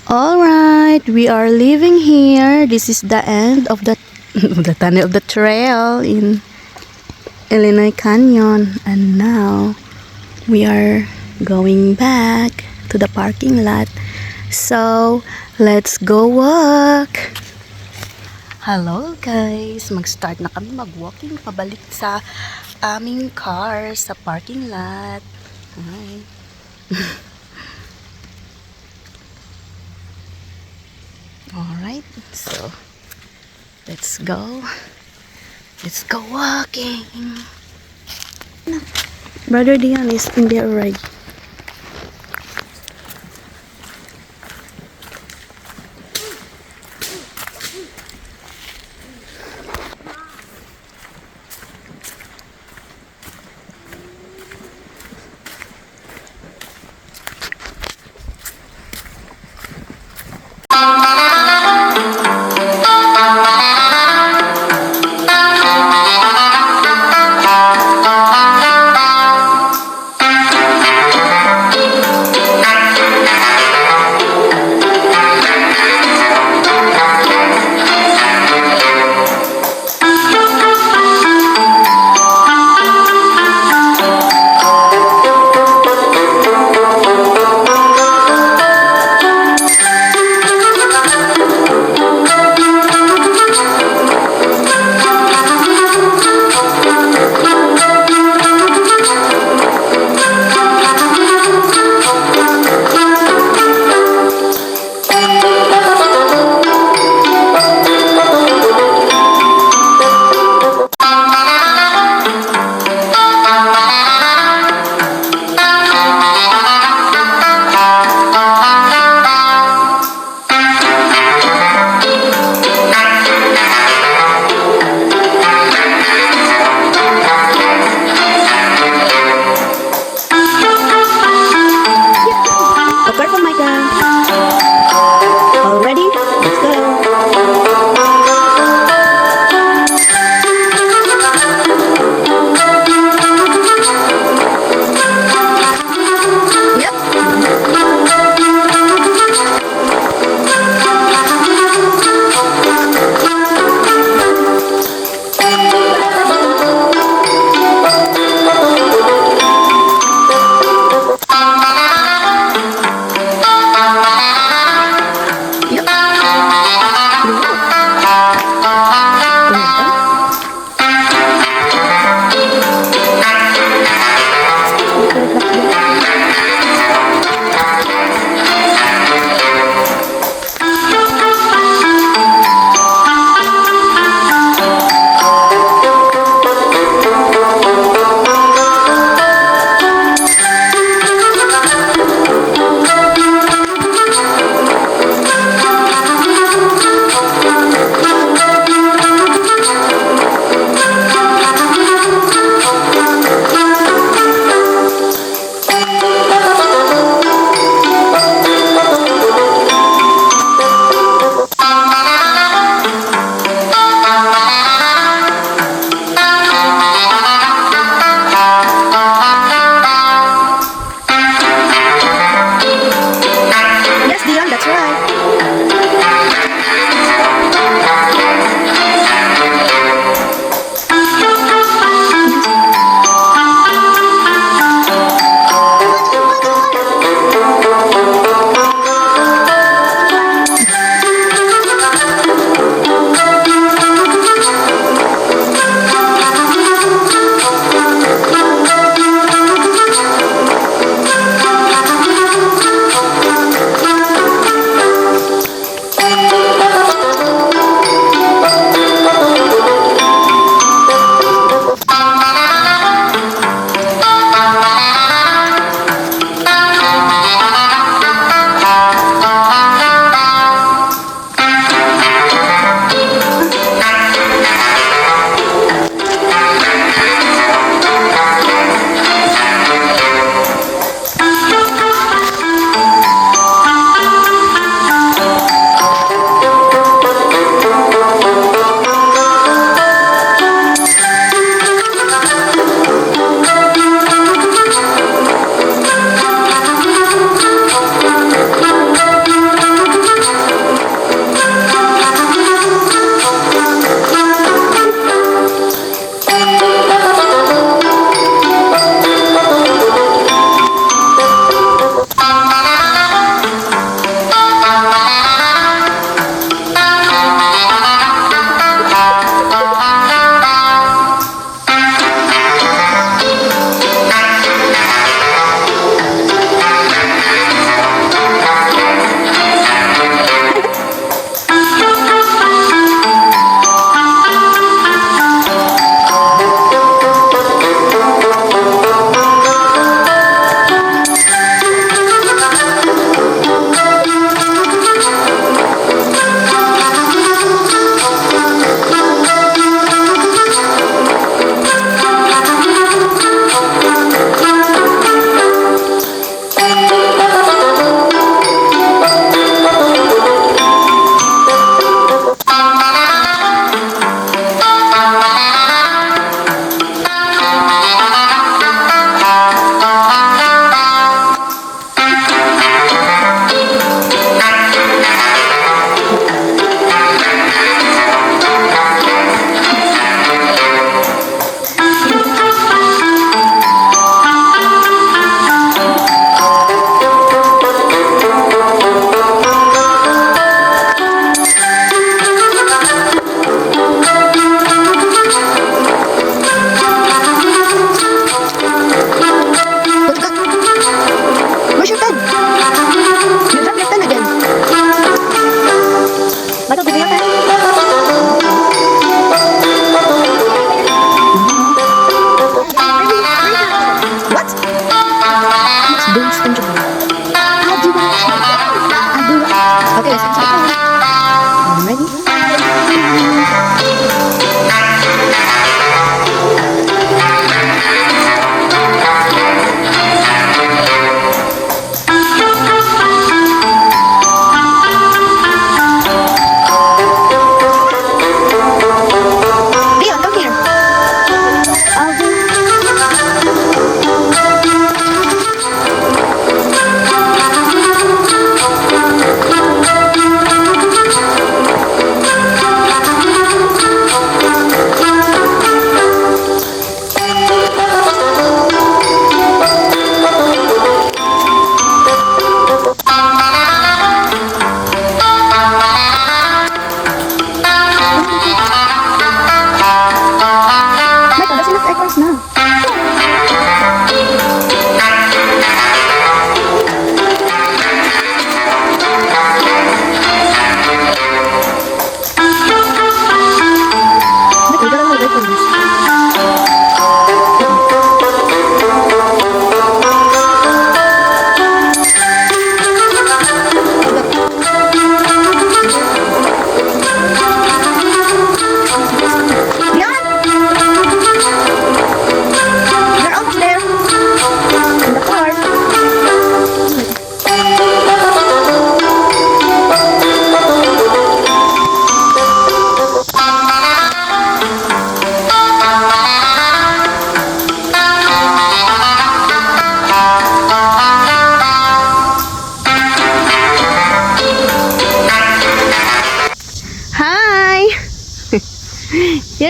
Alright, we are leaving here. This is the end of the the tunnel of the trail in Illinois Canyon, and now we are going back to the parking lot. So, let's go walk. Hello guys, mag-start na kami mag-walking pabalik sa aming car sa parking lot. Hi. Alright, so let's go walking. Brother Dion is in there already.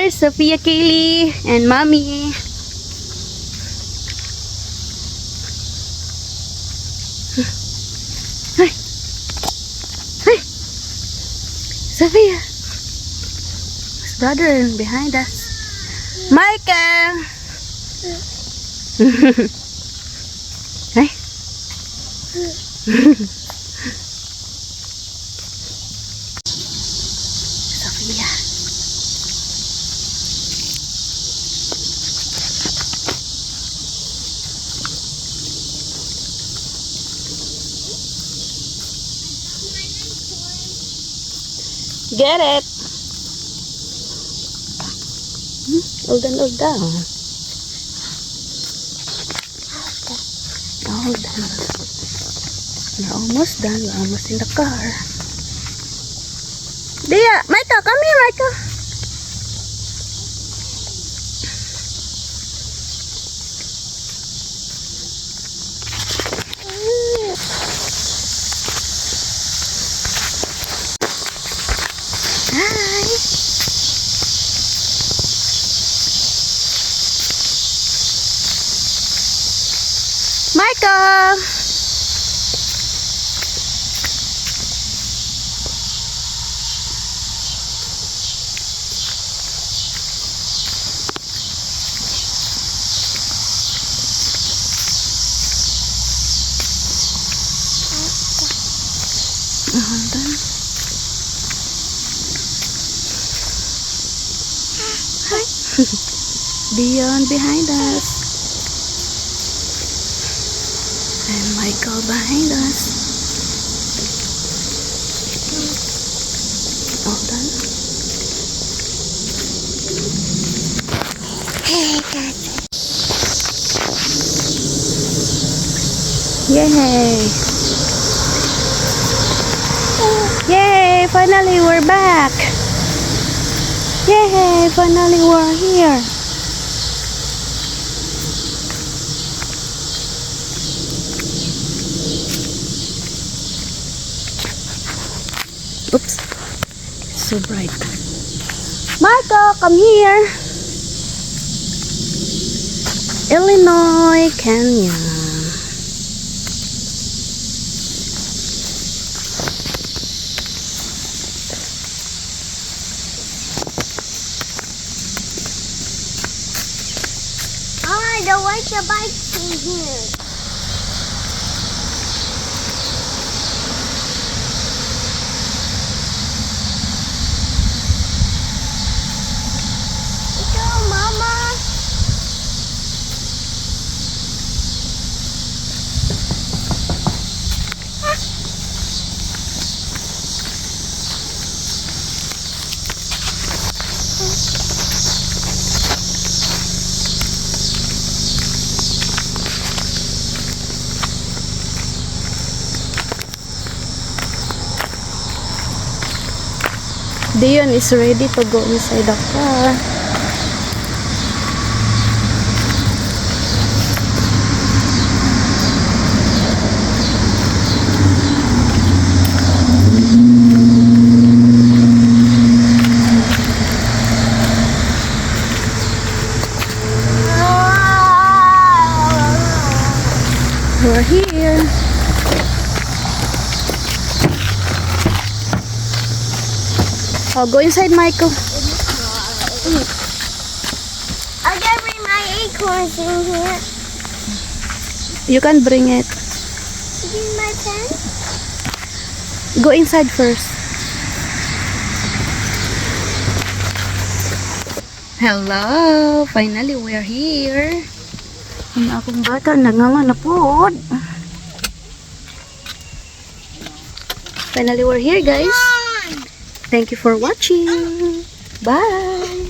here, Sophia, Kaylee, and Mommy. Hi. Hi. Sophia. His brother behind us. Michael. Hi. Sophia. Get it. All done, all done. All done. We're almost done. We're almost in the car. Dia, Michael, come here, Michael. Hi. Michael. Hold on. Hi. Dion behind us. And Michael behind us. Hold on. Yay! Yay! Finally we're back! Yay! Finally we're here! Oops! It's so bright. Michael, come here! Illinois Canyon. I don't like the bikes in here. Go, Mama. Dion is ready to go inside the car. We're here. Oh, go inside, Michael. I gotta bring my acorns in here. You can bring it. Use my pen. Go inside first. Hello! Finally, we're here. Ang akong bata, nanganganapod. Finally, we're here, guys. Thank you for watching. Bye!